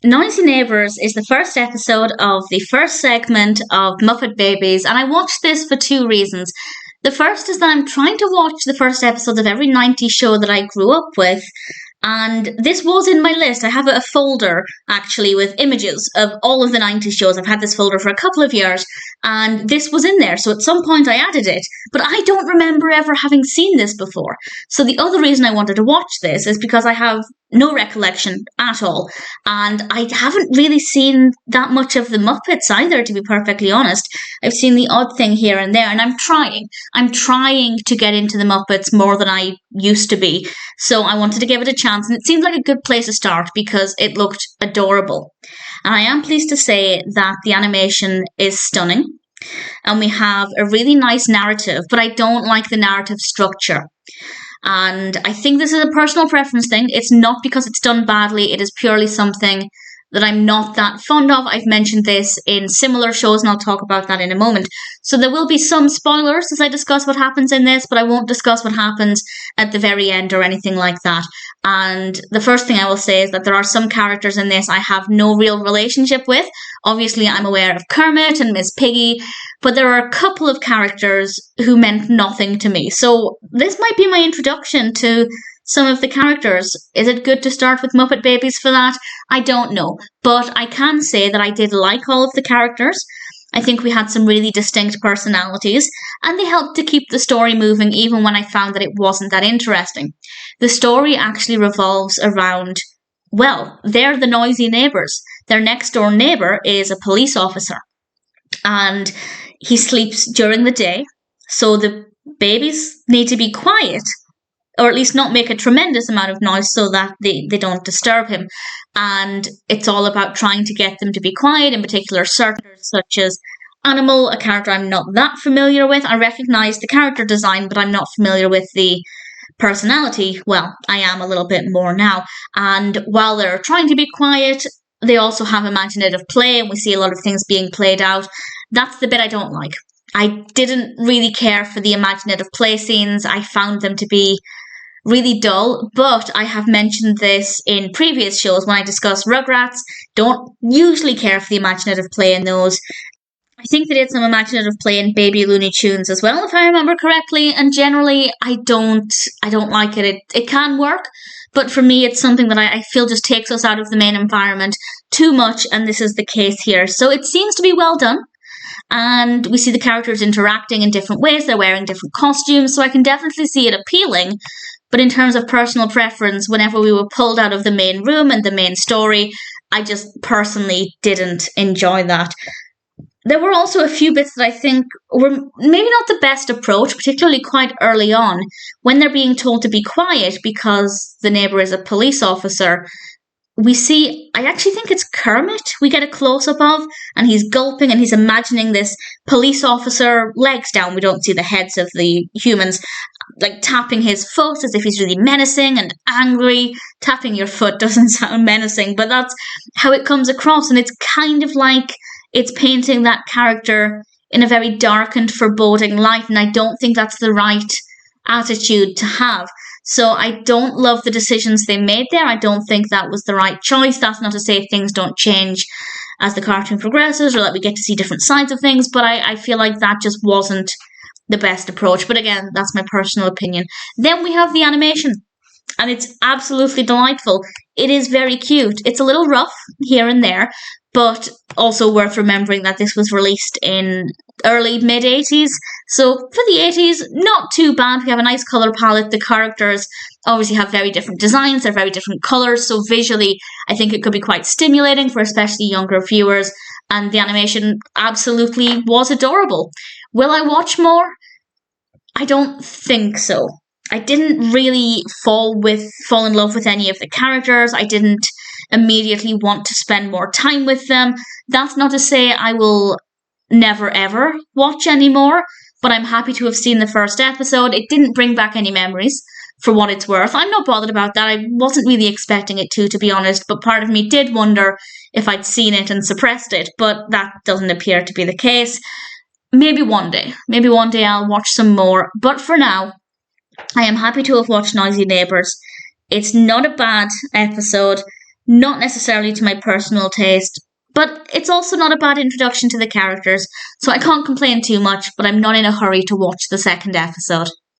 Noisy Neighbours is the first episode of the first segment of Muppet Babies, and I watched this for two reasons. The first is that I'm trying to watch the first episode of every 90s show that I grew up with, and this was in my list. I have a folder, actually, with images of all of the 90s shows. I've had this folder for a couple of years, and this was in there, so at some point I added it, but I don't remember ever having seen this before. So the other reason I wanted to watch this is because I have no recollection at all, and I haven't really seen that much of the Muppets either, to be perfectly honest. I've seen the odd thing here and there, and I'm trying to get into the Muppets more than I used to be, so I wanted to give it a chance, and it seemed like a good place to start because it looked adorable. And I am pleased to say that the animation is stunning, and we have a really nice narrative, but I don't like the narrative structure. And I think this is a personal preference thing. It's not because it's done badly, it is purely something that I'm not that fond of. I've mentioned this in similar shows, and I'll talk about that in a moment. So there will be some spoilers as I discuss what happens in this, but I won't discuss what happens at the very end or anything like that. And the first thing I will say is that there are some characters in this I have no real relationship with. Obviously, I'm aware of Kermit and Miss Piggy, but there are a couple of characters who meant nothing to me. So this might be my introduction to some of the characters. Is it good to start with Muppet Babies for that? I don't know. But I can say that I did like all of the characters. I think we had some really distinct personalities, and they helped to keep the story moving even when I found that it wasn't that interesting. The story actually revolves around, well, they're the noisy neighbours. Their next door neighbour is a police officer, and he sleeps during the day, so the babies need to be quiet, or at least not make a tremendous amount of noise so that they don't disturb him. And it's all about trying to get them to be quiet, in particular certain characters such as Animal, a character I'm not that familiar with. I recognise the character design, but I'm not familiar with the personality. Well, I am a little bit more now. And while they're trying to be quiet, they also have imaginative play, and we see a lot of things being played out. That's the bit I don't like. I didn't really care for the imaginative play scenes. I found them to be really dull, but I have mentioned this in previous shows when I discuss Rugrats. Don't usually care for the imaginative play in those. I think they did some imaginative play in Baby Looney Tunes as well, if I remember correctly, and generally I don't like it. It can work, but for me it's something that I feel just takes us out of the main environment too much, and this is the case here. So it seems to be well done, and we see the characters interacting in different ways. They're wearing different costumes, so I can definitely see it appealing. But in terms of personal preference, whenever we were pulled out of the main room and the main story, I just personally didn't enjoy that. There were also a few bits that I think were maybe not the best approach, particularly quite early on, when they're being told to be quiet because the neighbour is a police officer. We see, I actually think it's Kermit we get a close-up of, and he's gulping and he's imagining this police officer, legs down, we don't see the heads of the humans, like tapping his foot as if he's really menacing and angry. Tapping your foot doesn't sound menacing, but that's how it comes across, and it's kind of like it's painting that character in a very dark and foreboding light, and I don't think that's the right attitude to have. So I don't love the decisions they made there. I don't think that was the right choice. That's not to say things don't change as the cartoon progresses or that we get to see different sides of things, but I feel like that just wasn't the best approach. But again, that's my personal opinion. Then we have the animation, and it's absolutely delightful. It is very cute. It's a little rough here and there, but also worth remembering that this was released in early mid-80s. So for the 80s, not too bad. We have a nice colour palette. The characters obviously have very different designs. They're very different colours. So visually, I think it could be quite stimulating for especially younger viewers. And the animation absolutely was adorable. Will I watch more? I don't think so. I didn't really fall in love with any of the characters. I didn't immediately want to spend more time with them. That's not to say I will never ever watch anymore, but I'm happy to have seen the first episode. It didn't bring back any memories, for what it's worth. I'm not bothered about that. I wasn't really expecting it to be honest, but part of me did wonder if I'd seen it and suppressed it, but that doesn't appear to be the case. Maybe one day I'll watch some more, but for now, I am happy to have watched Noisy Neighbours. It's not a bad episode. not necessarily to my personal taste, but it's also not a bad introduction to the characters, so I can't complain too much, but I'm not in a hurry to watch the second episode.